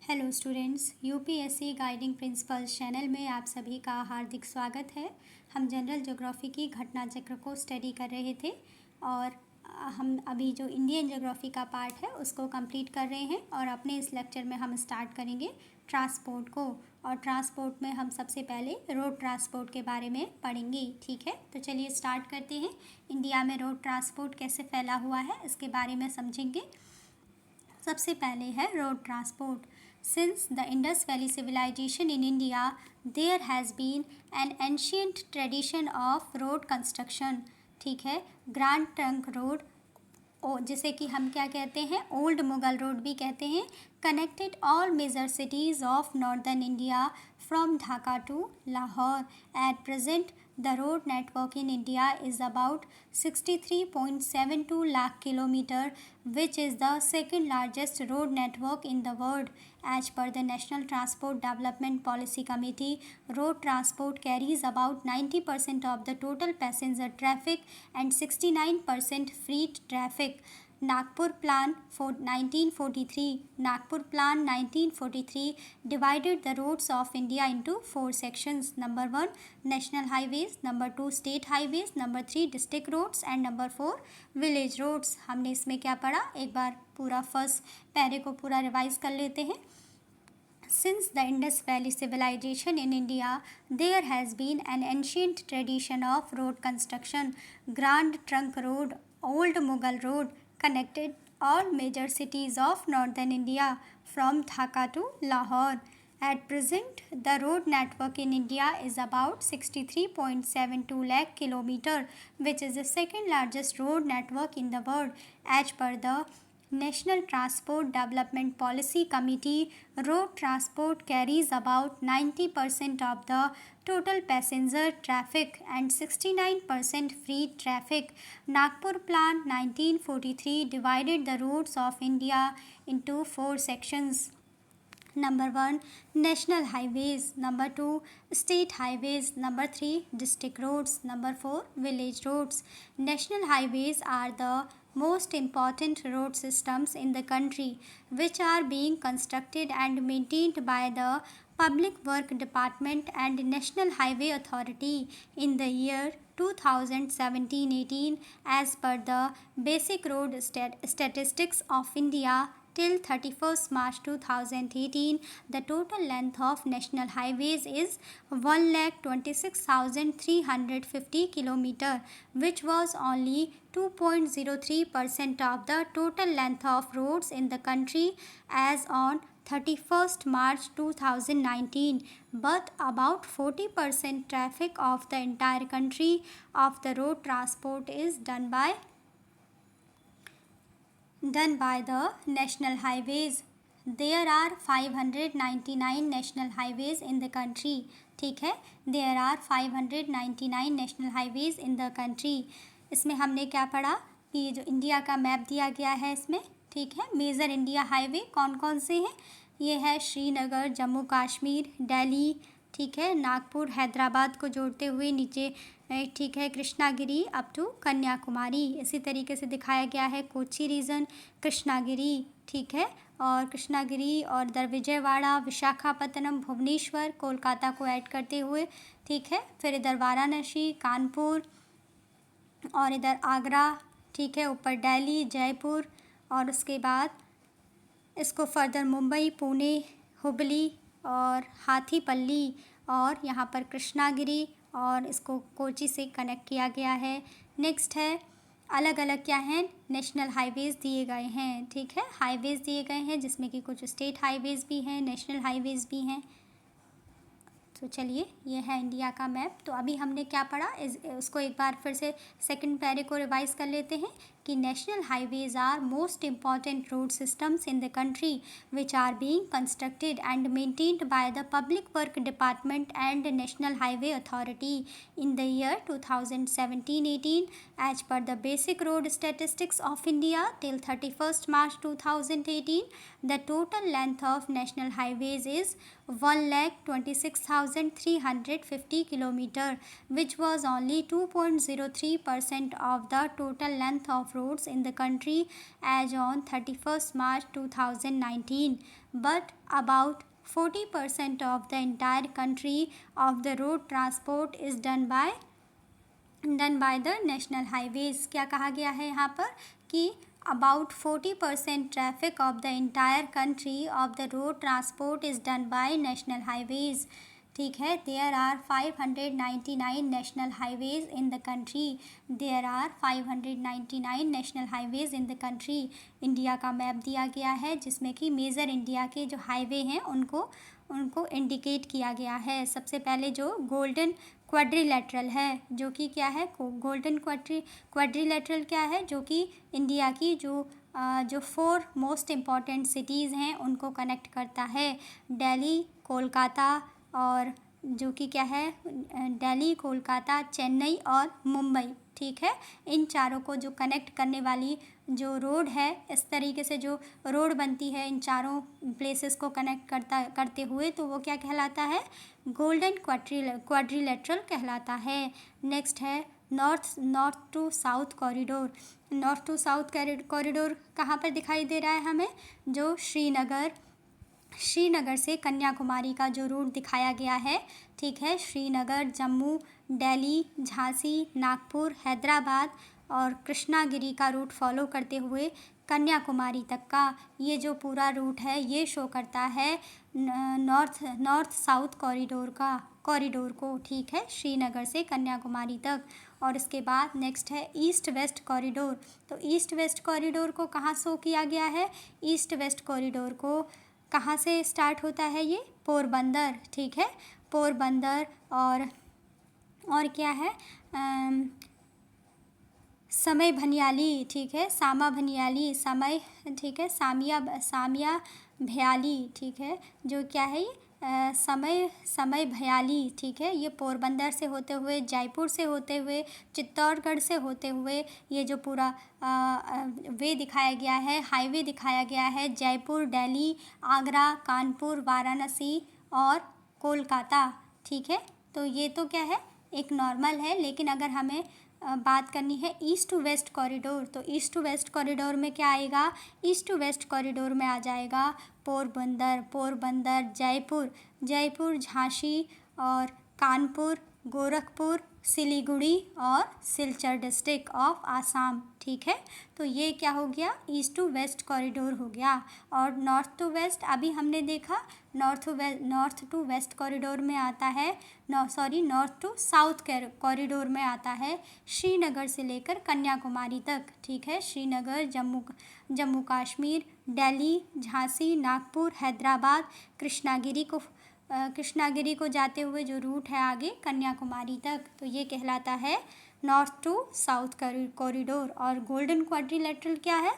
Hello students, UPSC guiding principles channel में आप सभी का हार्दिक स्वागत है। हम जनरल ज्योग्राफी की घटना चक्र को स्टडी कर रहे थे और हम अभी जो इंडियन ज्योग्राफी का पार्ट है उसको कंप्लीट कर रहे हैं और अपने इस लेक्चर में हम स्टार्ट करेंगे ट्रांसपोर्ट को। और ट्रांसपोर्ट में हम सबसे पहले रोड ट्रांसपोर्ट के बारे में पढ़ेंगे। ठीक है, तो चलिए स्टार्ट करते हैं। इंडिया में रोड ट्रांसपोर्ट कैसे फैला हुआ है इसके बारे में समझेंगे। सबसे पहले है road transport. Since the Indus Valley Civilization in India, there has been an ancient tradition of road construction. ठीक है, ग्रैंड ट्रंक रोड जिसे कि हम क्या कहते हैं, ओल्ड मुगल रोड भी कहते हैं, connected all major cities of northern India from Dhaka to Lahore. At present, the road network in India is about 63.72 lakh kilometer, which is the second largest road network in the world. As per the National Transport Development Policy Committee, road transport carries about 90% of the total passenger traffic and 69% freight traffic. Nagpur Plan for 1943 divided the roads of India into 4 sections. Number 1 national highways, number 2 state highways, number 3 district roads and number 4 village roads. हमने इसमें क्या पढ़ा, एक बार पूरा first पैरे को पूरा revise कर लेते हैं. Since the Indus Valley Civilization in India, there has been an ancient tradition of road construction. Grand Trunk Road, Old Mughal Road, connected all major cities of northern India from Dhaka to Lahore. At present, the road network in India is about 63.72 lakh kilometer, which is the second largest road network in the world. As per the National Transport Development Policy Committee, road transport carries about 90% of the total passenger traffic and 69% freight traffic. Nagpur Plan 1943 divided the roads of India into 4 sections. Number 1 national highways, number 2 state highways, number 3 district roads, number 4 village roads. National highways are the most important road systems in the country, which are being constructed and maintained by the Public Work Department and National Highway Authority. In the year 2017-18, as per the Basic Road Statistics of India, till 31st March 2018, the total length of national highways is 1,26,350 km, which was only 2.03% of the total length of roads in the country as on 31st March 2019. But about 40% traffic of the entire country of the road transport is done by the national highways. There are 599 national highways in the country. ठीक है, there are 599 national highways in the country. इसमें हमने क्या पढ़ा कि ये जो India का मैप दिया गया है इसमें, ठीक है, मेजर इंडिया हाईवे कौन कौन से हैं. ये है श्रीनगर, जम्मू कश्मीर, दिल्ली, ठीक है, नागपुर, हैदराबाद को जोड़ते हुए नीचे, ठीक है, कृष्णागिरी अप टू कन्याकुमारी. इसी तरीके से दिखाया गया है कोची रीजन, कृष्णागिरी, ठीक है, और कृष्णागिरी और इधर विजयवाड़ा, विशाखापत्तनम, भुवनेश्वर, कोलकाता को ऐड करते हुए, ठीक है, फिर इधर वाराणसी, कानपुर और इधर आगरा, ठीक है, ऊपर दिल्ली, जयपुर और उसके बाद इसको फर्दर मुंबई, पुणे, हुबली और हाथीपल्ली और यहाँ पर कृष्णागिरी और इसको कोची से कनेक्ट किया गया है. नेक्स्ट है अलग अलग क्या हैं, नेशनल हाईवेज़ दिए गए हैं. ठीक है, हाईवेज़ दिए गए हैं जिसमें कि कुछ स्टेट हाईवेज़ भी हैं, नेशनल हाईवेज़ भी हैं. तो चलिए, ये है इंडिया का मैप. तो अभी हमने क्या पढ़ा उसको एक बार फिर से सेकंड पैरे को रिवाइज कर लेते हैं कि national highways are most important road systems in the country which are being constructed and maintained by the public work department and national highway authority. In the year 2017-18, as per the basic road statistics of India till 31st March 2018, the total length of national highways is 1,26,350 km, which was only 2.03% of the total length of of roads in the country as on 31st March 2019, but about 40% of the entire country of the road transport is done by the national highways. क्या कहा गया है यहाँ पर कि about 40% traffic of the entire country of the road transport is done by national highways. ठीक है, there are 599 national highways in the country. There are 599 national highways in the country. India का मैप दिया गया है जिसमें कि major India के जो हाईवे हैं उनको इंडिकेट किया गया है। सबसे पहले जो गोल्डन क्वाड्रिलेटरल है, जो कि क्या है, गोल्डन क्वाड्रिलेटरल क्या है, जो कि इंडिया की जो 4 मोस्ट इम्पॉर्टेंट सिटीज़ हैं उनको कनेक्ट करता है। दिल्ली, कोलकाता और जो कि क्या है, दिल्ली, कोलकाता, चेन्नई और मुंबई। ठीक है, इन चारों को जो कनेक्ट करने वाली जो रोड है, इस तरीके से जो रोड बनती है इन चारों प्लेसेस को कनेक्ट करते हुए, तो वो क्या कहलाता है, गोल्डन क्वाड्रिलेटरल कहलाता है। नेक्स्ट है north to south corridor. North to south corridor कहाँ पर दिखाई दे रहा है हमें, जो श्रीनगर से कन्याकुमारी का जो रूट दिखाया गया है। ठीक है, श्रीनगर, जम्मू, दिल्ली, झांसी, नागपुर, हैदराबाद और कृष्णागिरी का रूट फॉलो करते हुए कन्याकुमारी तक का ये जो पूरा रूट है ये शो करता है नॉर्थ साउथ कॉरिडोर को। ठीक है, श्रीनगर से कन्याकुमारी तक। और इसके बाद नेक्स्ट है ईस्ट वेस्ट कॉरिडोर। तो ईस्ट वेस्ट कॉरिडोर को कहाँ शो किया गया है, ईस्ट वेस्ट कॉरिडोर को कहाँ से स्टार्ट होता है, ये पोरबंदर। ठीक है, पोरबंदर और क्या है, समय भनियाली। ठीक है, सामा भनियाली, समय, ठीक है, सामिया भयाली। ठीक है, जो क्या है ये समय भयाली। ठीक है, ये पोरबंदर से होते हुए, जयपुर से होते हुए, चित्तौड़गढ़ से होते हुए ये जो पूरा वे दिखाया गया है, हाईवे दिखाया गया है, जयपुर, दिल्ली, आगरा, कानपुर, वाराणसी और कोलकाता। ठीक है, तो ये तो क्या है, एक नॉर्मल है, लेकिन अगर हमें बात करनी है ईस्ट टू वेस्ट कॉरिडोर, तो ईस्ट टू वेस्ट कॉरिडोर में क्या आएगा, ईस्ट टू वेस्ट कॉरिडोर में आ जाएगा पोरबंदर, जयपुर, झांसी और कानपुर, गोरखपुर, सिलीगुड़ी और सिलचर डिस्ट्रिक्ट ऑफ आसाम। ठीक है, तो ये क्या हो गया, ईस्ट टू वेस्ट कॉरिडोर हो गया। और नॉर्थ टू वेस्ट अभी हमने देखा, नॉर्थ टू वेस्ट कॉरिडोर में आता है, नॉर्थ टू साउथ कॉरिडोर में आता है श्रीनगर से लेकर कन्याकुमारी तक। ठीक है, श्रीनगर, जम्मू कश्मीर, दिल्ली, झांसी, नागपुर, हैदराबाद, कृष्णागिरी को जाते हुए जो रूट है आगे कन्याकुमारी तक, तो ये कहलाता है नॉर्थ टू साउथ कॉरिडोर। और गोल्डन क्वाड्रिलेटरल क्या है,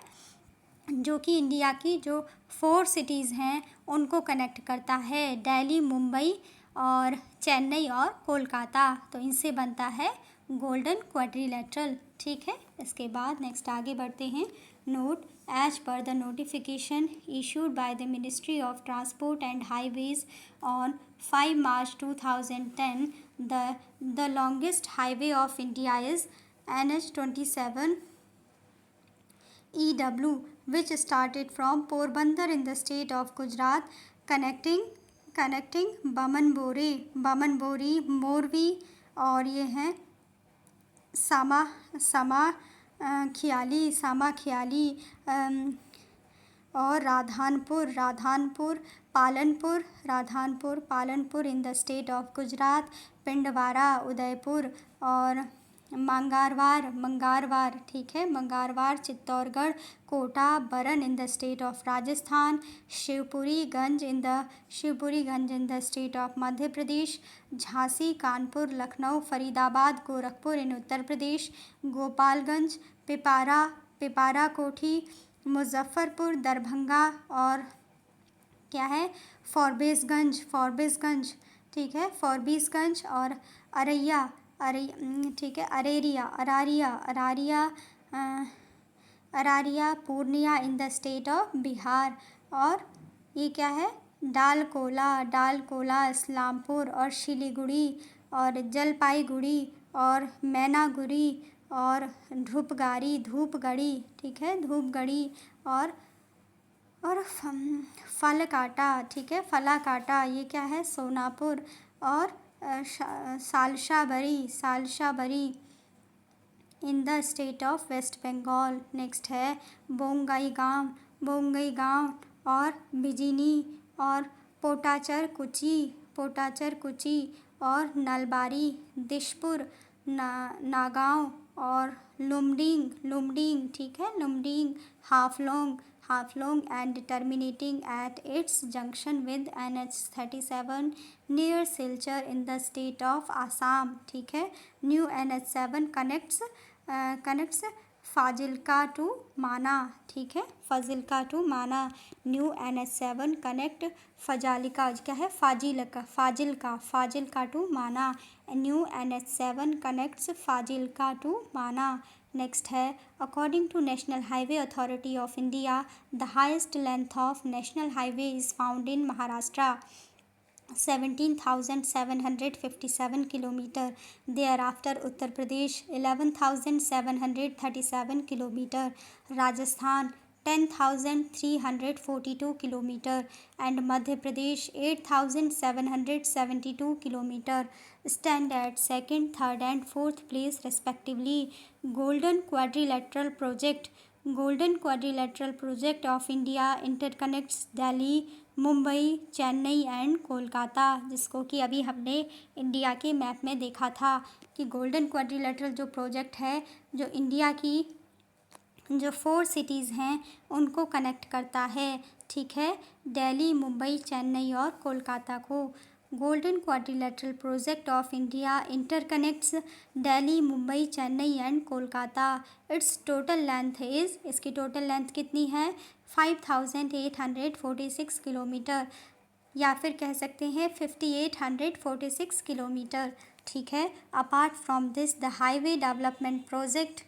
जो कि इंडिया की जो 4 सिटीज़ हैं उनको कनेक्ट करता है, दिल्ली, मुंबई और चेन्नई और कोलकाता, तो इनसे बनता है गोल्डन क्वाड्रिलेटरल। ठीक है, इसके बाद नेक्स्ट आगे बढ़ते हैं। Note, as per the notification issued by the Ministry of Transport and Highways on 5 March 2010, the longest highway of India is NH27 EW, which started from Porbandar in the state of Gujarat, connecting Bamanbori, Morvi और ये हैं सामाखियाली और Palanpur in the state of Gujarat, Pindwara, Udaipur और मंगारवार। ठीक है, Mangarwar, Chittorgarh, Kota, Baran in the state of Rajasthan, Shivpuriganj in the state of Madhya Pradesh, Jhansi, Kanpur, Lucknow, Faridabad, Gorakhpur in Uttar Pradesh, Gopalganj, Pipra Kothi, Muzaffarpur, Darbhanga और क्या है, फॉरबिसगंज। ठीक है, फॉरबिसगंज और ठीक है, अरारिया, पूर्णिया इन द स्टेट ऑफ बिहार। और ये क्या है, डालकोला, इस्लामपुर और शिलीगुड़ी और जलपाईगुड़ी और मैनागुड़ी और धूपगढ़ी, ठीक है, धूपगढ़ी और फलकाटा, ठीक है, फलाकाटा, ये क्या है, सोनापुर और Salsabari in the state of West Bengal. Next है बोंगईगांव और बिजिनी और पोटाचर कुची और नलबारी, दिशपुर, नागांव और लुमडिंग, ठीक है, Lumding, Haflong and terminating at its junction with NH37 near Silchar in the state of Assam, ठीक है। New NH7 connects Fazilka to Mana, ठीक है, Fazilka to Mana. New NH7 connect Fazilka, क्या है, Fazilka to Mana. New NH7 connects Fazilka to Mana. Next है according to national highway authority of India the highest length of national highway is found in Maharashtra 17,757 kilometre. thereafter Uttar Pradesh 11,737 kilometre, Rajasthan 10,342 kilometre and Madhya Pradesh 8,772 kilometre stand at second, third and fourth place respectively. Golden Quadrilateral Project of India interconnects Delhi, Mumbai, Chennai and Kolkata, जिसको कि अभी हमने India के map में देखा था कि golden quadrilateral जो प्रोजेक्ट है जो इंडिया की जो 4 सिटीज़ हैं उनको कनेक्ट करता है, ठीक है, दिल्ली, मुंबई, चेन्नई और कोलकाता को। Golden quadrilateral project of India interconnects Delhi, Mumbai, Chennai and Kolkata. It's total length is, इसकी टोटल लेंथ कितनी है, 5,846 किलोमीटर या फिर कह सकते हैं 5,846 किलोमीटर, ठीक है। Apart from this the highway development project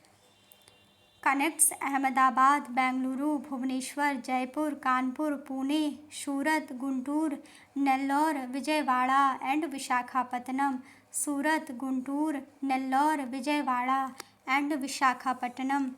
connects Ahmedabad, Bengaluru, Bhubaneswar, Jaipur, Kanpur, Pune, Surat, Guntur, Nellore, Vijayawada and Visakhapatnam. Surat, Guntur, Nellore, Vijayawada and Visakhapatnam.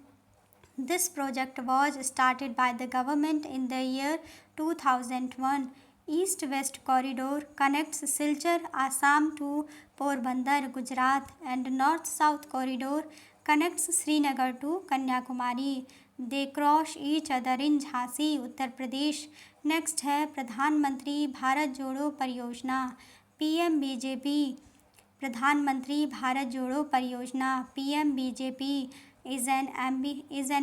This project was started by the government in the year 2001. East-West corridor connects Silchar, Assam to Porbandar, Gujarat, and North-South corridor connects Srinagar to Kanyakumari. They cross each other in Jhansi, Uttar Pradesh. Next है प्रधानमंत्री भारत जोड़ो परियोजना, PMBJP। प्रधानमंत्री भारत जोड़ो परियोजना, PMBJP is an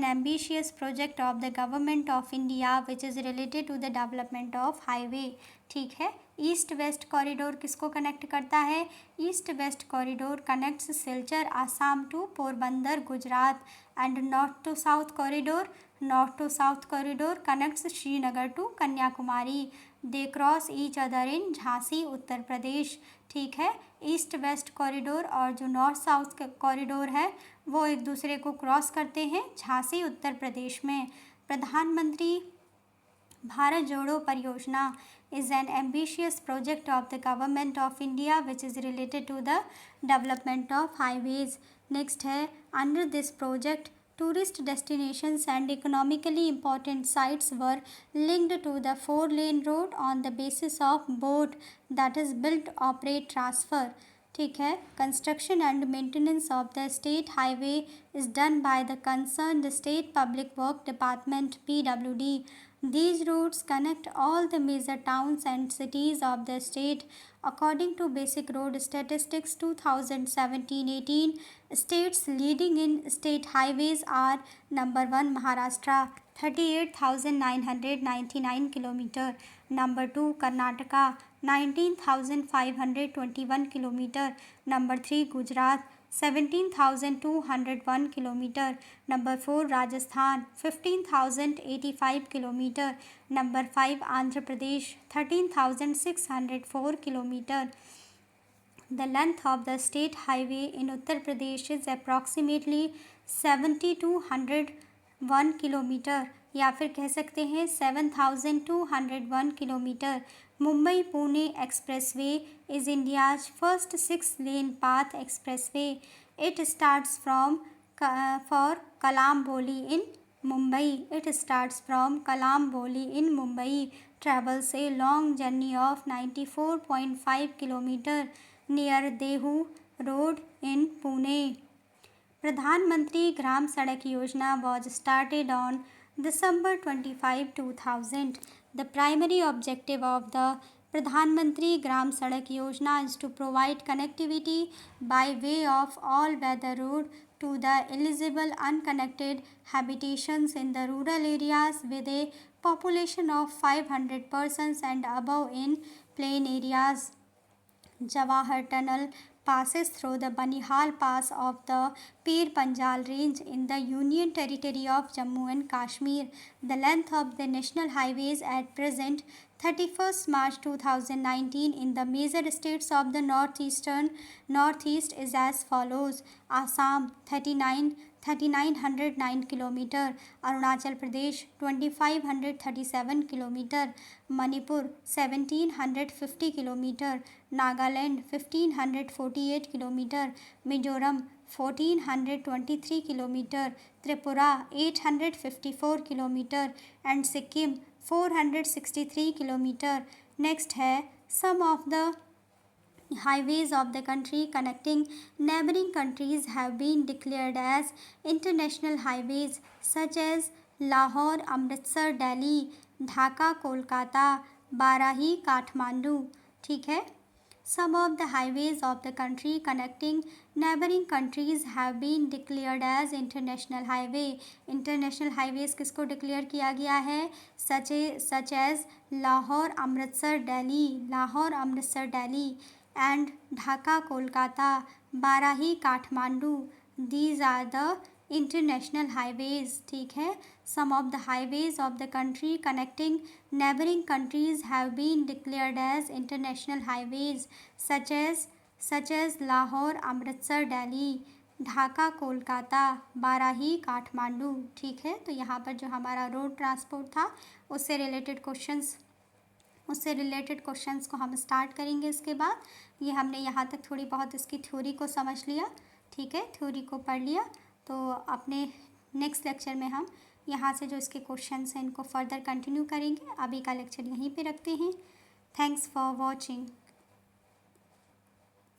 ambitious project of the government of India which is related to the development of highway, ठीक है। East west corridor किसको कनेक्ट करता है, east west corridor connects Silchar Assam to Porbandar Gujarat and north to south corridor connects Srinagar to Kanyakumari. They cross each other in Jhansi Uttar Pradesh, ठीक है। East west corridor और जो north south corridor है वो एक दूसरे को क्रॉस करते हैं झांसी उत्तर प्रदेश में। प्रधानमंत्री भारत जोड़ो परियोजना is an ambitious project of the government of India which is related to the development of highways. Next है under this project tourist destinations and economically important sites were linked to the 4-lane road on the basis of boat that is built, operate, transfer, ठीक है। Construction and maintenance of the state highway is done by the concerned state public work department PWD. These routes connect all the major towns and cities of the state. According to Basic Road Statistics 2017-18, states leading in state highways are number 1 Maharashtra 38,999 kilometer, number 2 Karnataka 19,521 kilometer, number 3 Gujarat 17,201 kilometer, number 4 Rajasthan 15,085 kilometer, number 5 Andhra Pradesh 13,604 kilometer. The length of the state highway in Uttar Pradesh is approximately 7,201 kilometer या फिर कह सकते हैं 7,201 kilometre. Mumbai Pune expressway is India's first 6-lane path expressway. It starts from for Kalamboli in Mumbai. It starts from Kalamboli in Mumbai, travels a long journey of 94.5 km near Dehu Road in Pune. प्रधानमंत्री ग्राम सड़क योजना was started on December 25, 2000. The primary objective of the Pradhan Mantri Gram Sadak Yojana is to provide connectivity by way of all-weather road to the eligible unconnected habitations in the rural areas with a population of 500 persons and above in plain areas. Jawahar Tunnel passes through the Banihal Pass of the Pir Panjal Range in the Union Territory of Jammu and Kashmir. The length of the national highways at present 31st March 2019 in the major states of the Northeast is as follows: Assam 3909 km, Arunachal Pradesh 2537 km, Manipur 1750 km, Nagaland 1548 km, Mizoram 1423 km, Tripura 854 km and Sikkim 463 km. Next है some of the highways of the country connecting neighboring countries have been declared as international highways such as Lahore, Amritsar, Delhi, Dhaka, Kolkata, Barahi, Kathmandu. ठीक है. Some of the highways of the country connecting neighboring countries have been declared as international highway. International highways किसको declare किया गया है? Such as Lahore, Amritsar, Delhi, and Dhaka, Kolkata, Barahi, Kathmandu. These are the international highways. ठीक है. Some of the highways of the country connecting neighboring countries have been declared as international highways such as Lahore, Amritsar, Delhi, Dhaka, Kolkata, Barahi, Kathmandu. ठीक है. तो यहाँ पर जो हमारा road transport था उससे रिलेटेड क्वेश्चंस को हम स्टार्ट करेंगे. इसके बाद ये हमने यहाँ तक थोड़ी बहुत इसकी थ्योरी को समझ लिया. ठीक है. थ्योरी को पढ़ लिया. तो अपने नेक्स्ट लेक्चर में हम यहाँ से जो इसके क्वेश्चंस हैं इनको फर्दर कंटिन्यू करेंगे. अभी का लेक्चर यहीं पे रखते हैं. Thanks for watching.